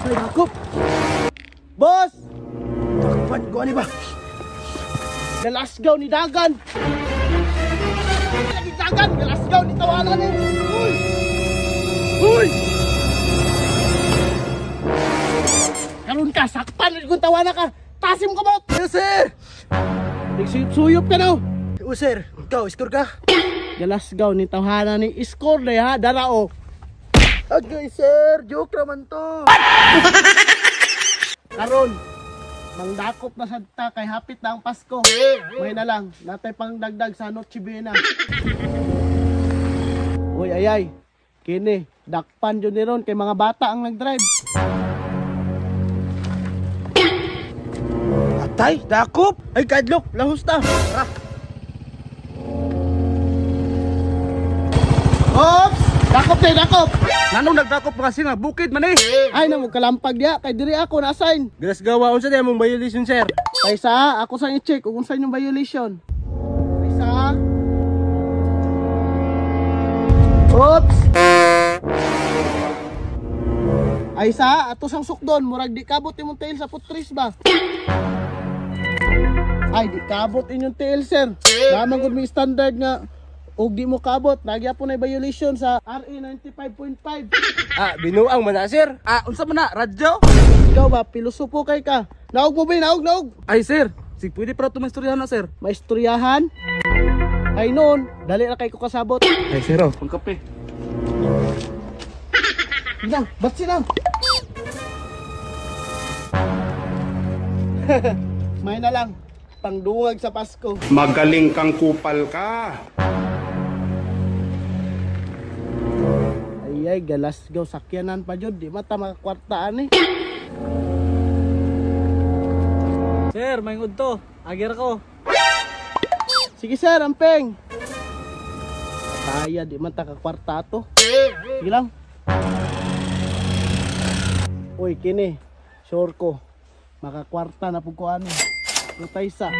Ay, nakop. Boss! Takpan ko, ano ba? Galasgaw ni Dagan. Ni Dagan, galasgaw ni tawanan eh. Uy! Uy! Karun ka, sakpan kung tawanan ka. Tasim ka mo! Yes, sir! Nagsuyop-suyop ka na. O, sir, ikaw, score ka? Galasgaw ni tawanan ni score na ha, darao. Okay, sir, joke naman to. Karon, mangdakop na sadta kay hapit na ang Pasko. May na lang, natay pang dagdag sa Noche Buena. Uy, ayay, kini, dakpan yun ni ron kay mga bata ang nag-drive. Atay, dakop! Ay, kadlok, lahos na. Tara. Ops! Dakop tayo, dakop! Nanong nagdakop kasi nga, bukid man eh. Ay, namog kalampag diya, kay diri ako na-assign. Galasgawa, unsa di among violation, sir? Kaysa, ako sa i-check kung saan yung violation. Kaysa. Oops! Ay sa, ato sang sukdon, murag di kabot imong tail sa putris ba? Ay, di kabot inyong tail, sir. Lamang kung may standard nga, og di mo kabot, nagya po na violation sa RE 95.5. Binuang man na, sir. Unsa man na, radyo? Ikaw ba, pilosopo kay ka? Naog mo ba, naog? Ay, sir. Pwede para ito maistoryahan na, sir. Maistoryahan? Ay noon, dali na kay ko kasabot. Ay, sir, pang kape. Hindi, ba't sila? May na lang, pangdungag sa Pasko. Magaling kang kupal ka. Ay, galasgaw sakyanan pa jud, di mata makakwartaan eh. Sir, maingod to. Agir ko. Sige sir, ampeng. Kaya di mata kakwarta to. Sige lang. Uy, kini, sure ko, makakwarta na pug ko ano. Lutay sa.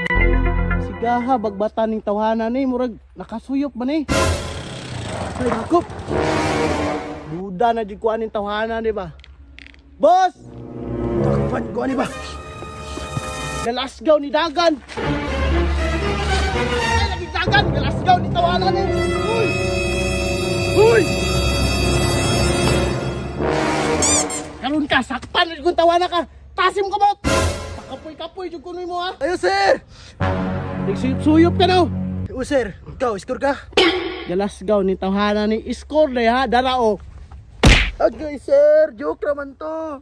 Sigaha, bagbatan ning tawhanan eh, murag nakasuyop man eh. Ay, nakop. Buda na jud ko aning tawhanan, di ba? Boss! Takpan ko ani ba? Galasgaw ni Dagan. Ay, lagi Dagan, galasgaw ni tawanan eh. Uy! Uy! Karun ka, sakpan kung tawanan ka. Tasim ka mo! Kapoy-kapoy jud kunoy mo ha. Ayo sir! Nagsuyop-suyop ka na. O sir, ikaw, score ka? Galasgaw ni tawanan ni score na ha, darao. Okay sir, joke naman to.